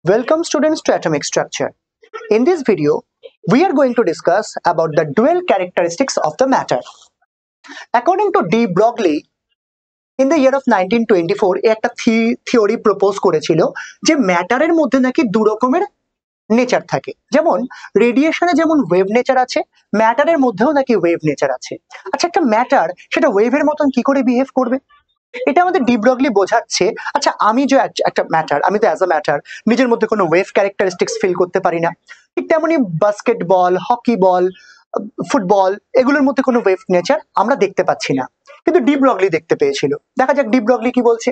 Welcome students to Atomic Structure. In this video, we are going to discuss about the dual characteristics of the matter. According to de Broglie, in the year of 1924, একটা theory propose করেছিল যে ম্যাটারের মধ্যে নাকি দু রকমের nature থাকে। যেমন রেডিয়েশনে যেমন ওয়েভ নেচার আছে, ম্যাটারের মধ্যেও নাকি ওয়েভ নেচার আছে। আচ্ছা, একটা ম্যাটার সেটা ওয়েভের মতন কি করে বিহেভ করবে? এটা আমাদের ডি ব্রগলি বোঝাচ্ছে। আচ্ছা, আমি যে একটা ম্যাটার, আমি তো অ্যাজ আ ম্যাটার নিজের মধ্যে কোনো ওয়েভ ক্যারেক্টারিস্টিক্স ফিল করতে পারি না। ঠিক তেমনি বাস্কেটবল, হকি বল, ফুটবল এগুলোর মধ্যে কোনো ওয়েভ নেচার আমরা দেখতে পাচ্ছি না, কিন্তু ডি ব্রগলি দেখতে পেয়েছিল। দেখা যাক ডি ব্রগলি কি বলছে।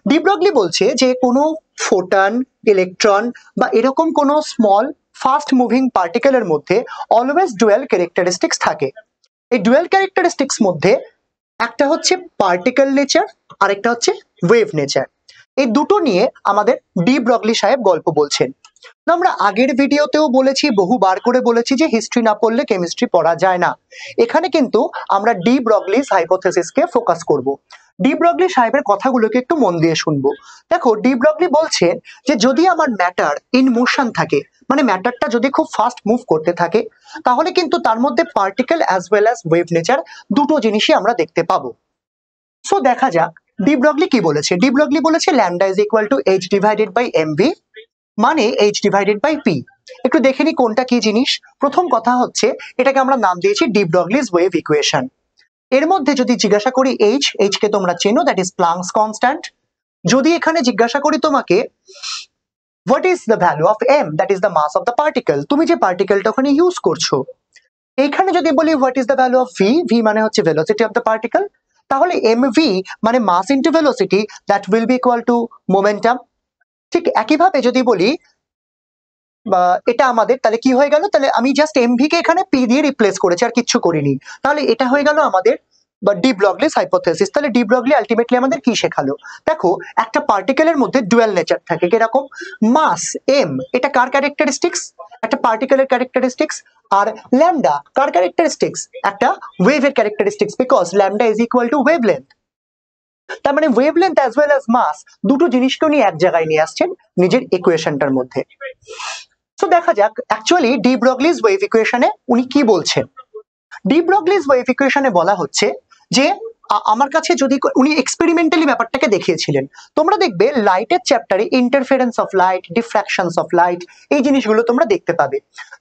ডি ব্রগলি বলছে যে কোনো ফোটন, ইলেকট্রন বা এরকম কোনো স্মল ফাস্ট মুভিং পার্টিকেলের মধ্যে অলওয়েজ ডুয়াল ক্যারেক্টারিস্টিক্স থাকে। এই ডুয়াল ক্যারেক্টারিস্টিক্স মধ্যে একটা হচ্ছে পার্টিকেল নেচার আর একটা হচ্ছে ওয়েভ নেচার। এই দুটো নিয়ে আমাদের ডি ব্রগলি সাহেব গল্প বলছেন। আমরা আগের ভিডিওতেও বলেছি, বহুবার করে বলেছি যে হিস্ট্রি না পড়লে কেমিস্ট্রি পড়া যায় না। এখানে কিন্তু আমরা ডি ব্রগলিস হাইপোথেসিসকে ফোকাস করব। ডি ব্রগলি সাহেবের কথাগুলোকে একটু মন দিয়ে শুনবো। দেখো, ডি ব্রগলি বলছেন যে যদি আমার ম্যাটার ইন মোশন থাকে, মানে ম্যাটারটা যদি খুব ফাস্ট মুভ করতে থাকে, তাহলে কিন্তু তার মধ্যে particle as well as wave nature দুটো জিনিসই আমরা দেখতে পাবো। সো দেখা যাক ডি ব্রগলি কি বলেছে। ডি ব্রগলি বলেছে lambda is equal to h divided by mv, মানে এইচ ডিভাইডেড বাই পি। একটু দেখে নি কোনটা কি জিনিস। প্রথম কথা হচ্ছে এটাকে আমরা নাম দিয়েছি ডি ব্রগলিস ওয়েভ ইকুয়েশন। এর মধ্যে যদি জিজ্ঞাসা করি এইচ কে তোমরা চেনো, দ্যাট ইজ প্লাঙ্কস কনস্ট্যান্ট। যদি এখানে জিজ্ঞাসা করি তোমাকে what is the value of m, that is the mass of the particle, তুমি যে পার্টিকেলটা ওখানে ইউজ করছো, এইখানে যদি বলি what is the value of v, v মানে হচ্ছে ভেলোসিটি অফ দ্য পার্টিকেল, তাহলে এমভি মানে mass into velocity, that will be equal to momentum. ঠিক একইভাবে যদি বলি এটা আমাদের, তাহলে কি হয়ে গেল? তাহলে আমি জাস্ট এমভি কে এখানে পি দিয়ে রিপ্লেস করেছি, আর কিচ্ছু করিনি। তাহলে এটা হয়ে গেল আমাদের ডি ব্রগলিস হাইপোথেসিস। তাহলে ডি ব্রগলি আলটিমেটলি আমাদের কি শেখালো? দেখো, একটা পার্টিকেলের মধ্যে ডুয়াল নেচার থাকে। কিরকম? মাস এম, এটা কার ক্যারেক্টারিস্টিক্স? একটা পার্টিকেলের ক্যারেক্টারিস্টিক্স। আর ল্যামডা কার ক্যারেক্টারিস্টিক্স? একটা ওয়েভের characteristics, because lambda is equal two wavelength. তার মানে wavelength as well as much দুটো জিনিসকে উনি এক জায়গায় নিয়ে আসছেন নিজের ইকুয়েশনটার মধ্যে। তো দেখা যাক অ্যাকচুয়ালি ডি ব্রগলিস ওয়েভ ইকুয়েশনে উনি কি বলছেন। ডি ব্রগলিস ওয়েভ ইকুয়েশনে বলা হচ্ছে যে আমার কাছে যদি উনি এক্সপেরিমেন্টালি ব্যাপারটাকে দেখিয়েছিলেন। তোমরা দেখবে লাইটের চ্যাপ্টারে interference of light, diffractions of light, এই জিনিসগুলো তোমরা দেখতে পাবে।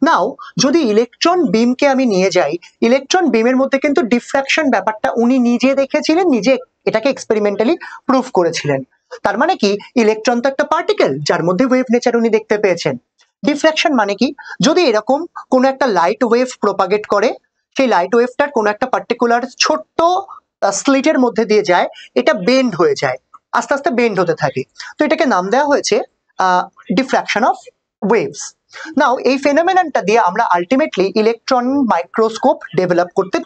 নাও যদি ইলেকট্রন বিমকে আমি নিয়ে যাই, ইলেকট্রন বিমের মধ্যে কিন্তু ডিফ্র্যাকশন ব্যাপারটা উনি নিজে দেখেছিলেন, নিজে এটাকে এক্সপেরিমেন্টালি প্রুফ করেছিলেন। তার মানে কি, ইলেকট্রন তো একটা পার্টিকেল যার মধ্যে ওয়েভ নেচার উনি দেখতে পেয়েছেন। ডিফ্র্যাকশন মানে কি, যদি এরকম কোনো একটা লাইট ওয়েভ প্রপাগেট করে, সেই লাইট ওয়েভটার কোনো একটা পার্টিকুলার ছোট্ট স্লিটের মধ্যে দিয়ে যায়, এটা বেন্ড হয়ে যায়, আস্তে আস্তে বেন্ড হতে থাকে। তো এটাকে নাম দেওয়া হয়েছে ডিফ্র্যাকশন অফ ওয়েভস। নাও এই ফেনোমেননটা দিয়ে আমরা আলটিমেটলি ইলেকট্রন মাইক্রোস্কোপ ডেভেলপ করতে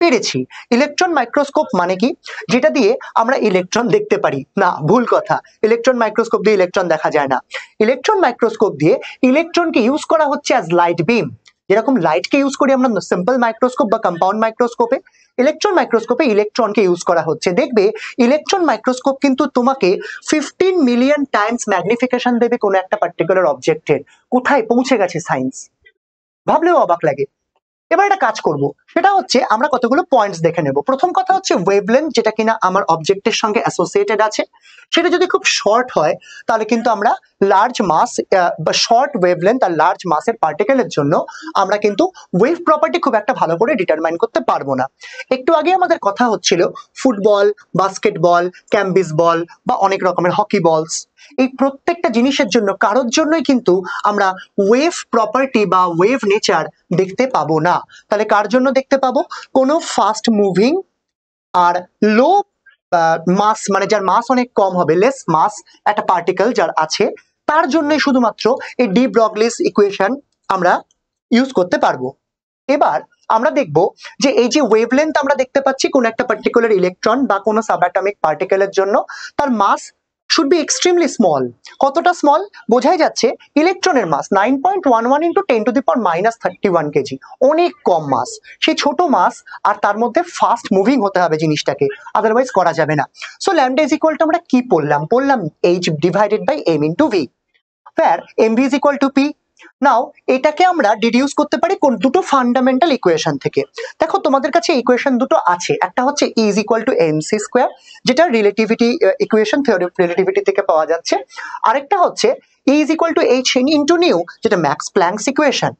পেরেছি। ইলেকট্রন মাইক্রোস্কোপ মানে কি? যেটা দিয়ে আমরা ইলেকট্রন দেখতে পারি না, ভুল কথা। ইলেকট্রন মাইক্রোস্কোপ দিয়ে ইলেকট্রন দেখা যায় না। ইলেকট্রন মাইক্রোস্কোপ দিয়ে ইলেকট্রনকে ইউজ করা হচ্ছে অ্যাজ লাইট বিম। যেরকম লাইটকে ইউজ করি আমরা সিম্পল মাইক্রোস্কোপ বা কম্পাউন্ড মাইক্রোস্কোপে, ইলেকট্রন মাইক্রোস্কোপে ইলেকট্রনকে ইউজ করা হচ্ছে। দেখবে ইলেকট্রন মাইক্রোস্কোপ কিন্তু তোমাকে 15 মিলিয়ন টাইমস ম্যাগনিফিকেশন দেবে কোনো একটা পার্টিকুলার অবজেক্টের। কোথায় পৌঁছে গেছে সায়েন্স, ভাবলেও অবাক লাগে। এবার একটা কাজ করব, সেটা হচ্ছে আমরা কতগুলো পয়েন্টস দেখে নেব। প্রথম কথা হচ্ছে ওয়েভলেন্থ, যেটা কিনা আমার অবজেক্টের সঙ্গে অ্যাসোসিয়েটেড আছে। সেটা যদি খুব শর্ট হয়, তাহলে কিন্তু আমরা লার্জ মাস বা শর্ট ওয়েভলেন্থ আর লার্জ মাসের পার্টিকেলের জন্য আমরা কিন্তু ওয়েভ প্রপার্টি খুব একটা ভালো করে ডিটারমাইন করতে পারবো না। একটু আগে আমাদের কথা হচ্ছিল ফুটবল, বাস্কেটবল, ক্যাম্বিস বল বা অনেক রকমের হকি বলস, এই প্রত্যেকটা জিনিসের জন্য কারোর জন্যই কিন্তু আমরা ওয়েভ প্রপার্টি বা ওয়েভ নেচার দেখতে পাবো না। তাহলে কার জন্য দেখতে পাবো? কোনো ফাস্ট মুভিং আর লো মাস, মানে যার মাস অনেক কম হবে, লেস মাস একটা পার্টিকেল যার আছে, তার জন্যই শুধুমাত্র এই ডি ব্রগলিস ইকুয়েশন আমরা ইউজ করতে পারবো। এবার আমরা দেখব যে এই যে ওয়েভলেন্থ আমরা দেখতে পাচ্ছি কোন একটা পার্টিকুলার ইলেকট্রন বা কোনো সাবঅ্যাটমিক পার্টিকেলের জন্য, তার মাস শুড বি এক্সট্রিমলি স্মল। কতটা স্মল? বোঝাই যাচ্ছে ইলেকট্রনের মাস 9.11 ইন্টু 10⁻³ কেজি, অনেক কম মাস। সেই ছোট মাস আর তার মধ্যে ফাস্ট মুভিং হতে হবে জিনিসটাকে, আদারওয়াইজ করা যাবে না। So lambda is equal to আমরা কি পড়লাম? H divided by m into v. where mv is equal to p. Now এটাকে আমরা ডিডিউস করতে পারি কোন দুটো ফান্ডামেন্টাল ইকুয়েশন থেকে। দেখো তোমাদের কাছে ইকুয়েশন দুটো আছে, একটা হচ্ছে E is equal to mc square, যেটা relativity equation, theory of relativity থেকে পাওয়া যাচ্ছে। আরেকটা হচ্ছে E is equal to hn into nu, যেটা ম্যাক্স প্ল্যাঙ্কস ইকুয়েশন।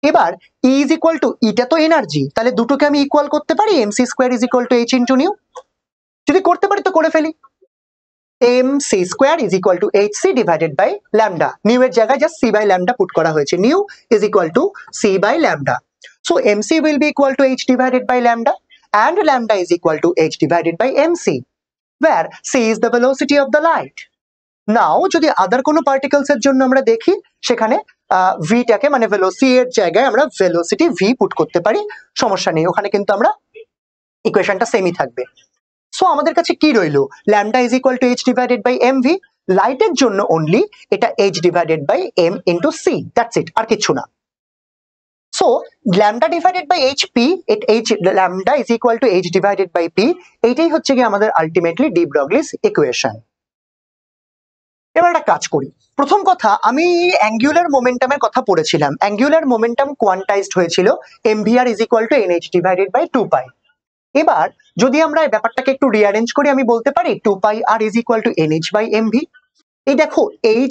এবার E is equal to, এটা তো এনার্জি, তাহলে দুটোকে আমি ইকুয়াল করতে পারি mc square is equal to h into nu। যদি করতে পারি তো করে ফেলি। mc square is equal to hc divided by lambda, nu এর জায়গায় just c by lambda put করা হয়েছে, nu is equal to c by lambda, so mc will be equal to h divided by lambda and lambda is equal to h divided by mc, where c is the velocity of the light. নাও যদি আদার কোনো particles এর জন্য আমরা দেখি, সেখানে v টাকে মানে velocity এর জায়গায় আমরা ভেলোসিটি v পুট করতে পারি, সমস্যা নেই, ওখানে কিন্তু আমরা ইকুয়েশনটা সেমই থাকবে। সো আমাদের কাছে কি রইলো, lambda is equal to h divided by mv, লাইটের জন্য অনলি এটা h divided by m into c, that's it, আর কিছু না। So lambda divided by hp, h lambda is equal to h divided by p, এইটাই হচ্ছে কি আমাদের আলটিমেটলি ডি ব্রগলিস ইকুয়েশন। এবার একটা কাজ করি, প্রথম কথা আমি অ্যাঙ্গুলার মোমেন্টামের কথা পড়েছিলাম, অ্যাঙ্গুলার মোমেন্টাম কোয়ান্টাইজড হয়েছিল mvr is equal to nh divided by 2 pi. এবার যদি আমরা এই ব্যাপারটাকে একটু রিঅ্যারেঞ্জ করি, আমি বলতে পারি 2 pi r is equal to nh by mv। এই দেখো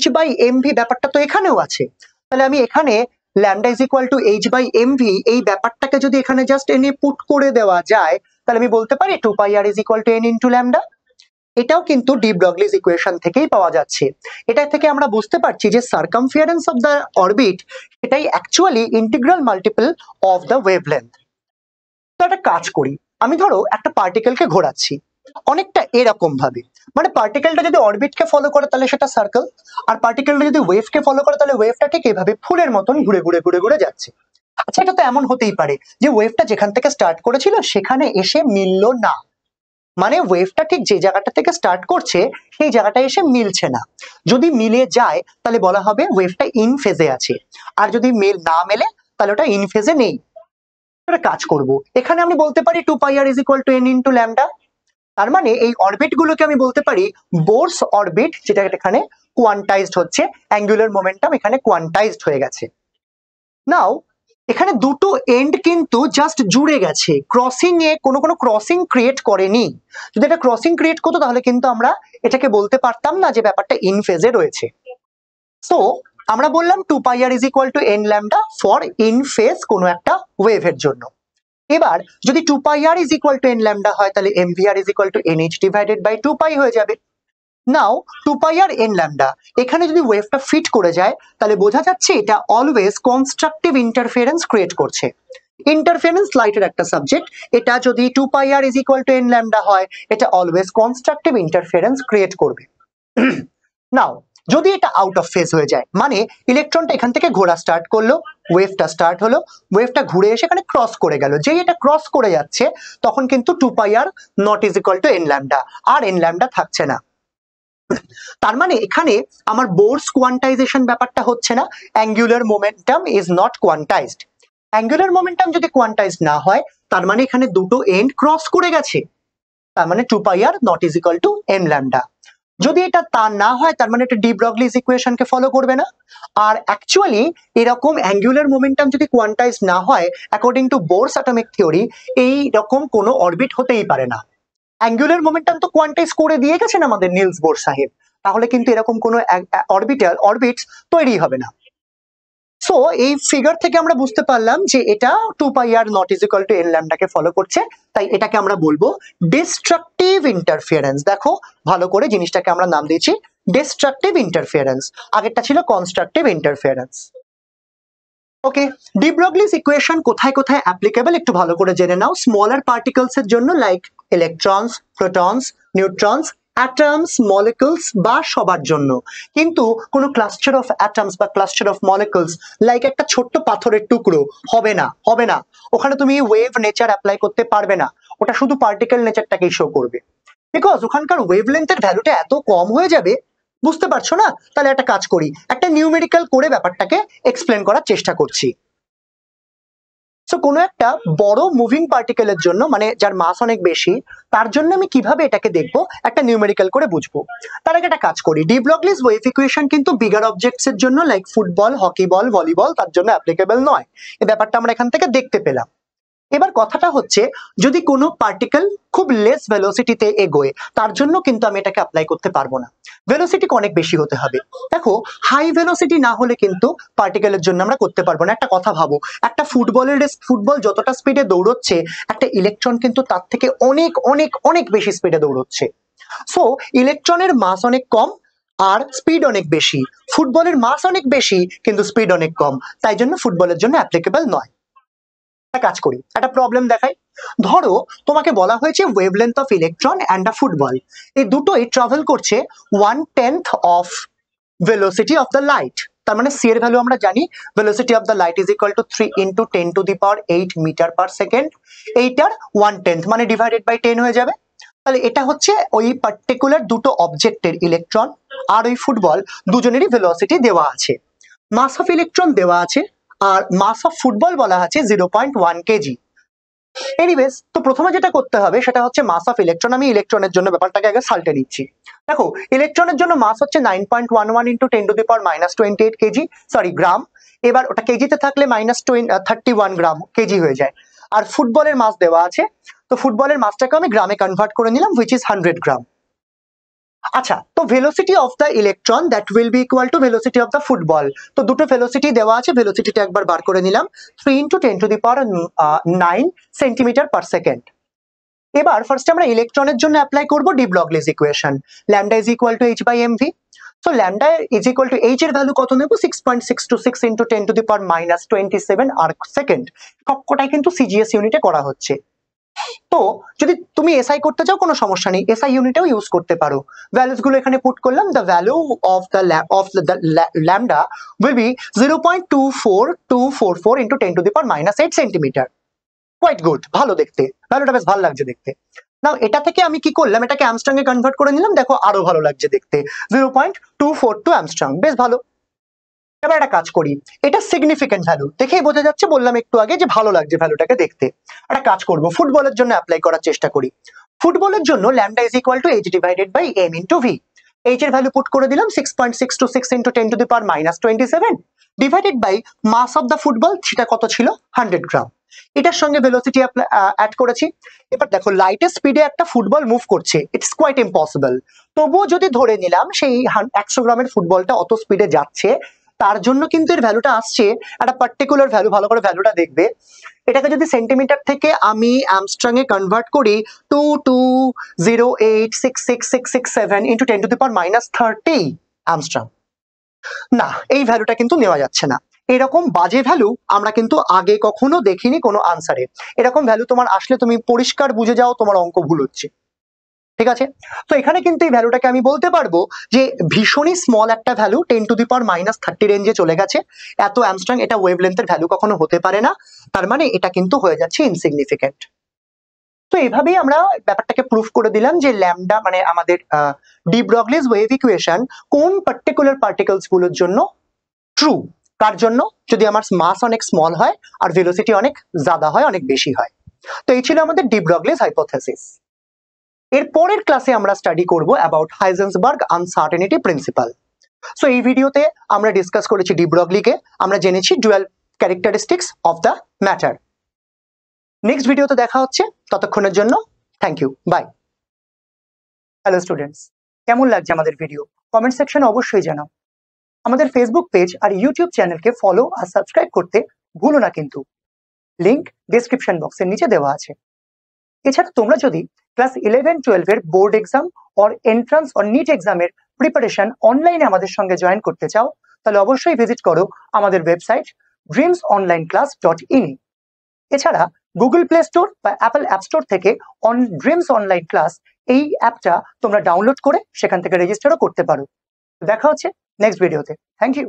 h বাই mv ব্যাপারটা তো এখানেও আছে, তাহলে আমি এখানে lambda is equal to h by mv এই ব্যাপারটাকে যদি এখানে জাস্ট এনে পুট করে দেওয়া যায়, তাহলে আমি বলতে পারি 2 pi r is equal to n into lambda. এটাও কিন্তু ডি ব্রগলিস ইকুয়েশন থেকেই পাওয়া যাচ্ছে। এটা থেকে আমরা বুঝতে পারছি যে সার্কামফারেন্স অফ দ্য অরবিট এটাই actually integral multiple of the wavelength. তো একটা কাজ করি, আমি ধরো একটা পার্টিকেলকে ঘোরাচ্ছি অনেকটা এরকম ভাবে, মানে পার্টিকেলটা যদি অরবিটকে ফলো করে তাহলে সেটা সার্কেল, আর পার্টিকেলটা যদি ওয়েভকে ফলো করে তাহলে ওয়েভটা ঠিক এইভাবে ফুলের মতন ঘুরে ঘুরে ঘুরে ঘুরে যাচ্ছে। আচ্ছা, এটা তো এমন হতেই পারে যে ওয়েভটা যেখান থেকে স্টার্ট করেছিল সেখানে এসে মিললো না, মানে ওয়েভটা ঠিক যে জায়গাটা থেকে স্টার্ট করছে সেই জায়গাটায় এসে মিলছে না। যদি মিলে যায় তাহলে বলা হবে ওয়েভটা ইন ফেজে আছে, আর যদি মেল না মেলে তাহলে ওটা ইন ফেজে নেই। কাজ করব, এখানে আমি বলতে পারি 2 pi r is equal to n into lambda, তার মানে এই অরবিট গুলোকে আমি বলতে পারি বোরস অরবিট, যেটা এখানে কোয়ান্টাইজড হচ্ছে, অ্যাঙ্গুলার মোমেন্টাম এখানে কোয়ান্টাইজড হয়ে গেছে। নাও এখানে দুটো এন্ড কিন্তু জাস্ট জুড়ে গেছে, ক্রসিং এ কোনো ক্রসিং ক্রিয়েট করেনি। যদি এটা ক্রসিং ক্রিয়েট করতো তাহলে কিন্তু আমরা এটাকে বলতে পারতাম না যে ব্যাপারটা ইন ফেজে রয়েছে। সো আমরা বললাম 2 pi r is equal to n lambda for in phase কোনো একটা ওয়েভের জন্য। এবার যদি 2 pi r is equal to n lambda হয় তাহলে mvr is equal to nh divided by 2 pi হয়ে যাবে। Now 2 pi r n lambda এখানে যদি ওয়েভটা ফিট করে যায় তাহলে বোঝা যাচ্ছে এটা অলওয়েজ কনস্ট্রাকটিভ ইন্টারফারেন্স ক্রিয়েট করছে। ইন্টারফারেন্স লাইটের একটা সাবজেক্ট, এটা যদি 2 pi r is equal to n lambda হয় এটা অলওয়েজ কনস্ট্রাকটিভ ইন্টারফারেন্স ক্রিয়েট করবে। নাও যদি এটা আউট অফ ফেজ হয়ে যায়, মানে ইলেকট্রনটা এখান থেকে ঘোরা স্টার্ট করলো, ওয়েভটা স্টার্ট হলো, ওয়েভটা ঘুরে এসে এখানে ক্রস করে গেল, যেই এটা ক্রস করে যাচ্ছে তখন কিন্তু 2 pi r not is equal to n lambda, আর n ল্যামডা থাকছে না। তার মানে এখানে আমার বোরস কোয়ান্টাইজেশন ব্যাপারটা হচ্ছে না, angular momentum is not quantized. Angular momentum যদি কোয়ান্টাইজড না হয় তার মানে এখানে দুটো এন্ড ক্রস করে গেছে, তার মানে 2 pi r not is equal to n lambda. যদি এটা তা না হয় তার মানে এটা ডি ব্রগলিস ইকুয়েশনকে ফলো করবে না। আর অ্যাকচুয়ালি এরকম অ্যাঙ্গুলার মোমেন্টাম যদি কোয়ান্টাইজ না হয় অ্যাকর্ডিং টু বোরস অ্যাটমিক থিওরি, এই রকম কোনো অরবিট হতেই পারে না। অ্যাঙ্গুলার মোমেন্টাম তো কোয়ান্টাইজ করে দিয়ে গেছেন আমাদের নিলস বোর সাহেব, তাহলে কিন্তু এরকম কোনো অরবিটস তৈরি হবে না। সো এই ফিগার থেকে আমরা বুঝতে পারলাম যে এটা 2 pi r not is equal to n ল্যামডাকে ফলো করছে, তাই এটাকে আমরা বলবো ডিস্ট্রাকটিভ ইন্টারফারেন্স। দেখো ভালো করে জিনিসটাকে আমরা নাম দিয়েছি ডিস্ট্রাকটিভ ইন্টারফারেন্স, আগেরটা ছিল কনস্ট্রাকটিভ ইন্টারফারেন্স। ওকে, ডি ব্রগলিস ইকুয়েশন কোথায় কোথায় অ্যাপ্লিকেবল একটু ভালো করে জেনে নাও। স্মলার পার্টিকেলস এর জন্য like electrons, protons, neutrons, atoms, molecules বা সবার জন্য। কিন্তু কোনো ক্লাস্টার অফ অ্যাটমস বা ক্লাস্টার অফ মলিকুলস লাইক একটা ছোট্ট পাথরের টুকরো হবে না, ওখানে তুমি ওয়েভ নেচার অ্যাপ্লাই করতে পারবে না, ওটা শুধু পার্টিকেল নেচারটাকেই শো করবে, বিকজ ওখানকার ওয়েভলেন্থের ভ্যালুটা এত কম হয়ে যাবে। বুঝতে পারছো না? তাহলে একটা কাজ করি, একটা নিউমেরিক্যাল করে ব্যাপারটাকে এক্সপ্লেন করার চেষ্টা করছি। সো কোনো একটা বড় মুভিং পার্টিকেলের জন্য, মানে যার মাস অনেক বেশি, তার জন্য আমি কিভাবে এটাকে দেখবো, একটা নিউমেরিক্যাল করে বুঝবো। তার আগে একটা কাজ করি, ডি ব্রগলিস ওয়েভ ইকুয়েশন কিন্তু বিগার অবজেক্টস এর জন্য, লাইক ফুটবল, হকি বল, ভলিবল, তার জন্য অ্যাপ্লিকেবল নয়। এই ব্যাপারটা আমরা এখান থেকে দেখতে পেলাম। এবার কথাটা হচ্ছে, যদি কোনো পার্টিকেল খুব লেস ভেলোসিটিতে এগোয়, তার জন্য কিন্তু আমি এটাকে অ্যাপ্লাই করতে পারবো না, ভেলোসিটি অনেক বেশি হতে হবে। দেখো, হাই ভেলোসিটি না হলে কিন্তু পার্টিকেলের জন্য আমরা করতে পারবো না। একটা কথা ভাবো, একটা ফুটবল যতটা স্পিডে দৌড়চ্ছে, একটা ইলেকট্রন কিন্তু তার থেকে অনেক অনেক অনেক বেশি স্পিডে দৌড়চ্ছে। সো ইলেকট্রনের মাস অনেক কম আর স্পিড অনেক বেশি। ফুটবলের মাস অনেক বেশি কিন্তু স্পিড অনেক কম, তাই জন্য ফুটবলের জন্য অ্যাপ্লিকেবল নয়। কাজ করি, একটা প্রবলেম দেখাই। ধরো তোমাকে বলা হয়েছে wavelength of electron and a football, এই দুটোই ট্রাভেল করছে 1/10 of velocity of the light. তার মানে সি এর ভ্যালু আমরা জানি, velocity of the light is equal to 3 × 10⁸ metre per second. এইটার 1/10 মানে ডিভাইডেড বাই 10 হয়ে যাবে। তাহলে এটা হচ্ছে ওই পার্টিকুলার দুটো অবজেক্টের, ইলেকট্রন আর ওই ফুটবল, দুজনেরই ভেলোসিটি দেওয়া আছে, মাস অফ ইলেকট্রন দেওয়া আছে, আর মাস অফ ফুটবল বলা আছে 0.1 কেজি। এনিওয়েজ, তো প্রথমে যেটা করতে হবে সেটা হচ্ছে মাস অফ ইলেকট্রন। আমি ইলেকট্রনের জন্য ব্যাপারটাকে আগে সাল্টে নিচ্ছি। দেখো, ইলেকট্রনের জন্য মাস হচ্ছে 9.11 × 10⁻28 কেজি, সরি গ্রাম। এবার ওটা কেজিতে থাকলে -31 গ্রাম, কেজি হয়ে যায়। আর ফুটবলের মাস দেওয়া আছে, তো ফুটবলের মাসটাকে আমি গ্রামে কনভার্ট করে নিলাম, হুইচ ইজ 100 গ্রাম। আচ্ছা, তো velocity of the electron that will be equal two velocity of the football. তো দুটো ভেলোসিটি দেওয়া আছে, ভেলোসিটিটা একবার বার করে নিলাম, 3 × 10⁹ সেন্টিমিটার পার সেকেন্ড। এবার ফার্স্টে আমরা ইলেকট্রনের জন্য অ্যাপ্লাই করব de Broglie's equation, lambda is equal to h/mv। So lambda is equal to h এর ভ্যালু কত নেব, 6.626 × 10⁻27 আর্ক সেকেন্ড। সবকটাই কিন্তু সিজিএস ইউনিটে করা হচ্ছে। তো যদি তুমি এসআই করতে চাও, কোনো সমস্যা নেই, এসআই ইউনিটেও ইউজ করতে পারো। ভ্যালুস গুলো এখানে পুট করলাম। The value of the lambda will be 0.24244 × 10⁻8 centimetre. Quite good, ভালো দেখতে, ভ্যালুটা বেশ ভালো লাগছে দেখতে। নাও এটা থেকে আমি কি করলাম, এটাকে অ্যামস্ট্রং এ কনভার্ট করে নিলাম। দেখো আরো ভালো লাগছে দেখতে, 0.242 অ্যামস্ট্রং, বেশ ভালো। এবার একটা কাজ করি, এটা সিগনিফিকেন্ট ভ্যালু দেখেই বোঝা যাচ্ছে, বললাম একটু আগে যে ভালো লাগছে ভ্যালুটাকে দেখতে। একটা কাজ করব, ফুটবলের জন্য অ্যাপ্লাই করার চেষ্টা করি। ফুটবলের জন্য lambda is equal to h/m × v। h এর ভ্যালু পুট করে দিলাম 6.626 × 10⁻27 divided by mass of the football, সেটা কত ছিল, 100 গ্রাম। এটার সঙ্গে ভেলোসিটি অ্যাড করেছি। এবার দেখো, লাইটের স্পিডে একটা ফুটবল মুভ করছে, ইটস কোয়াইট ইম্পসিবল। তবুও যদি ধরে নিলাম সেই 100 গ্রামের ফুটবলটা অত স্পিডে যাচ্ছে, তার জন্য কিন্তু এর ভ্যালুটা আসছে একটা পার্টিকুলার ভ্যালু। ভালো করে ভ্যালুটা দেখবে। এটাকে যদি সেন্টিমিটার থেকে আমি অ্যামস্ট্রং এ কনভার্ট করি, 2208666667 × 10⁻30 অ্যামস্ট্রং। না, এই ভ্যালুটা কিন্তু নেওয়া যাচ্ছে না। এরকম বাজে ভ্যালু আমরা কিন্তু আগে কখনো দেখিনি কোনো আনসারে। এরকম ভ্যালু তোমার আসলে তুমি পরিষ্কার বুঝে যাও তোমার অঙ্ক ভুল হচ্ছে, ঠিক আছে? তো এখানে কিন্তু এই ভ্যালুটাকে আমি বলতে পারবো যে ভীষণই স্মল একটা ভ্যালু, 10⁻30 রেঞ্জে চলে গেছে। এত অ্যামস্ট্রং এটা ওয়েভলেন্থের ভ্যালু কখনো হতে পারে না, তার মানে এটা কিন্তু হয়ে যাচ্ছে ইনসিগনিফিকেন্ট। তো এইভাবেই আমরা ব্যাপারটাকে প্রুফ করে দিলাম যে ল্যামডা মানে আমাদের ডি ব্রগলিস ওয়েভ ইকুয়েশন কোন পার্টিকুলার পার্টিকেলস গুলোর জন্য ট্রু, কার জন্য, যদি আমার মাস অনেক স্মল হয় আর ভেলোসিটি অনেক জাদা হয়, অনেক বেশি হয়। তো এই ছিল আমাদের ডি ব্রগলিস হাইপোথেসিস। এর পরের ক্লাসে আমরা স্টাডি করব about Heisenberg uncertainty principle. So এই ভিডিওতে আমরা ডিসকাস করেছি ডি ব্রগলিকে, আমরা জেনেছি dual characteristics of the matter. Next ভিডিওতে দেখা হচ্ছে, ততক্ষণের জন্য thank you, bye. Hello students, কেমন লাগছে আমাদের ভিডিও, কমেন্ট সেকশনে অবশ্যই জানাও। আমাদের ফেসবুক পেজ আর ইউটিউব চ্যানেলকে ফলো আর সাবস্ক্রাইব করতে ভুলো না কিন্তু, লিংক ডেসক্রিপশন বক্সের নিচে দেওয়া আছে। এছাড়া তোমরা যদি ক্লাস 11-12 এর board exam or entrance or NEET এক্সামের প্রিপারেশন অনলাইনে আমাদের সঙ্গে জয়েন করতে চাও, তাহলে অবশ্যই ভিজিট করো আমাদের ওয়েবসাইট dreamsonlineclass.in। এছাড়া গুগল প্লে স্টোর বা অ্যাপল অ্যাপ স্টোর থেকে ড্রিমস অনলাইন ক্লাস এই অ্যাপটা তোমরা ডাউনলোড করে সেখান থেকে রেজিস্টারও করতে পারো। দেখা হচ্ছে নেক্সট ভিডিওতে। Thank you.